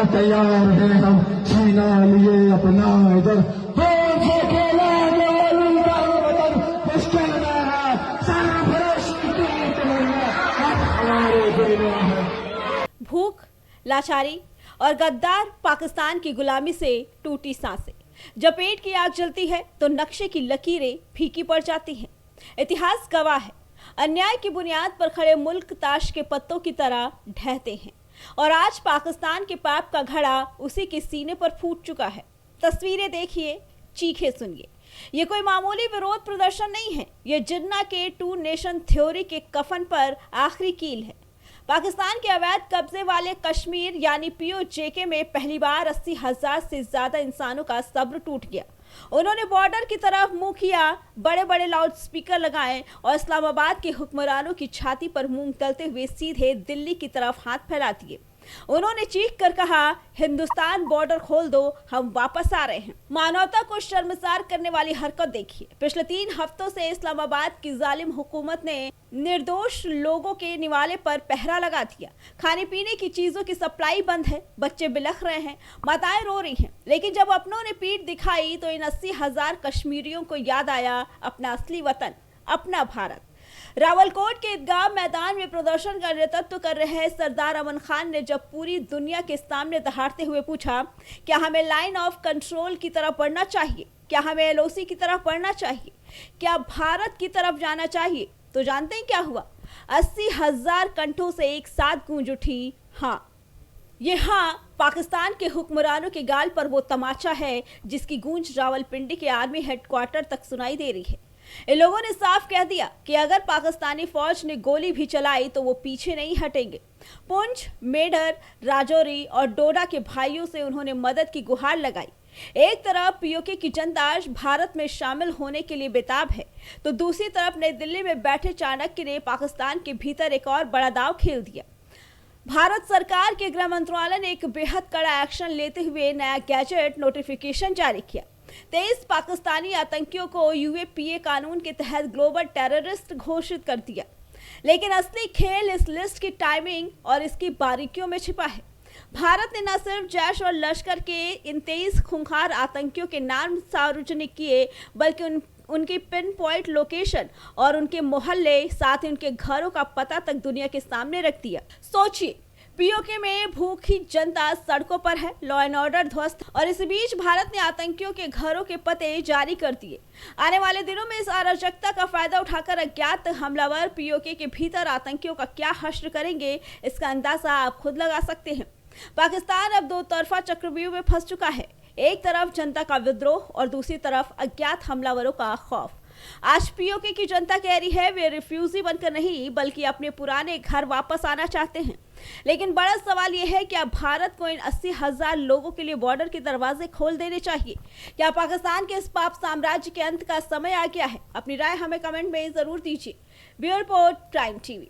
तैयार हैं हम सीना लिए अपना इधर हो खेला वतन मुश्किल में है सारा भरोसा हमारे दिल में है। भूख, लाचारी और गद्दार पाकिस्तान की गुलामी से टूटी सांसें। जब पेट की आग जलती है तो नक्शे की लकीरें फीकी पड़ जाती हैं। इतिहास गवाह है, अन्याय की बुनियाद पर खड़े मुल्क ताश के पत्तों की तरह ढहते हैं और आज पाकिस्तान के पाप का घड़ा उसी के सीने पर फूट चुका है। तस्वीरें देखिए, चीखे सुनिए। ये कोई मामूली विरोध प्रदर्शन नहीं है, ये जिन्ना के टू नेशन थ्योरी के कफन पर आखिरी कील है। पाकिस्तान के अवैध कब्जे वाले कश्मीर यानी POJK में पहली बार 80,000 से ज्यादा इंसानों का सब्र टूट गया। उन्होंने बॉर्डर की तरफ मुंह किया, बड़े बड़े लाउड स्पीकर लगाए और इस्लामाबाद के हुक्मरानों की छाती पर मूंग तलते हुए सीधे दिल्ली की तरफ हाथ फैला दिए। उन्होंने चीख कर कहा, हिंदुस्तान बॉर्डर खोल दो, हम वापस आ रहे हैं। मानवता को शर्मसार करने वाली हरकत देखिए। पिछले 3 हफ्तों से इस्लामाबाद की जालिम हुकूमत ने निर्दोष लोगों के निवाले पर पहरा लगा दिया। खाने पीने की चीजों की सप्लाई बंद है, बच्चे बिलख रहे हैं, माताएं रो रही हैं। लेकिन जब अपनों ने पीठ दिखाई तो इन 80,000 कश्मीरियों को याद आया अपना असली वतन, अपना भारत। रावलकोट के ईदगाह मैदान में प्रदर्शन का नेतृत्व कर रहे सरदार अमन खान ने जब पूरी दुनिया के सामने दहाड़ते हुए पूछा, क्या हमें लाइन ऑफ कंट्रोल की तरफ बढ़ना चाहिए, क्या हमें LOC की तरफ बढ़ना चाहिए, क्या भारत की तरफ जाना चाहिए, तो जानते हैं क्या हुआ? 80,000 कंठों से एक साथ गूंज उठी हाँ। ये हाँ पाकिस्तान के हुक्मरानों के गाल पर वो तमाचा है जिसकी गूंज रावलपिंडी के आर्मी हेडक्वार्टर तक सुनाई दे रही है। इन लोगों ने साफ कह दिया कि अगर पाकिस्तानी फौज ने गोली भी चलाई तो वो पीछे नहीं हटेंगे। पुंछ, मेढर, राजौरी और डोडा के भाइयों से उन्होंने मदद की गुहार लगाई। एक तरफ POK की जनता आज भारत में शामिल होने के लिए बेताब है, तो दूसरी तरफ नई दिल्ली में बैठे चाणक्य ने पाकिस्तान के भीतर एक और बड़ा दांव खेल दिया। भारत सरकार के गृह मंत्रालय ने एक बेहद कड़ा एक्शन लेते हुए नया गैजेट नोटिफिकेशन जारी किया। 23 पाकिस्तानी आतंकियों को UAPA कानून के तहत ग्लोबल टेररिस्ट घोषित कर दिया। लेकिन असली खेल इस लिस्ट की टाइमिंग और इसकी बारीकियों में छिपा है। भारत ने न सिर्फ जैश और लश्कर के इन 23 खूंखार आतंकियों के नाम सार्वजनिक किए, बल्कि उनकी पिन पॉइंट लोकेशन और उनके मोहल्ले, साथ ही उनके घरों का पता तक दुनिया के सामने रख दिया। सोचिए, POK में भूखी जनता सड़कों पर है, लॉ एंड ऑर्डर ध्वस्त, और इस बीच भारत ने आतंकियों के घरों के पते जारी कर दिए। आने वाले दिनों में इस अराजकता का फायदा उठाकर अज्ञात हमलावर POK के भीतर आतंकियों का क्या हश्र करेंगे, इसका अंदाजा आप खुद लगा सकते हैं। पाकिस्तान अब 2 तरफा चक्रव्यूह में फंस चुका है। एक तरफ जनता का विद्रोह और दूसरी तरफ अज्ञात हमलावरों का खौफ। आज POK की जनता कह रही है वे रिफ्यूजी बनकर नहीं बल्कि अपने पुराने घर वापस आना चाहते हैं। लेकिन बड़ा सवाल यह है, क्या भारत को इन 80,000 लोगों के लिए बॉर्डर के दरवाजे खोल देने चाहिए? क्या पाकिस्तान के इस पाप साम्राज्य के अंत का समय आ गया है? अपनी राय हमें कमेंट में जरूर दीजिए। Bureau report, prime TV।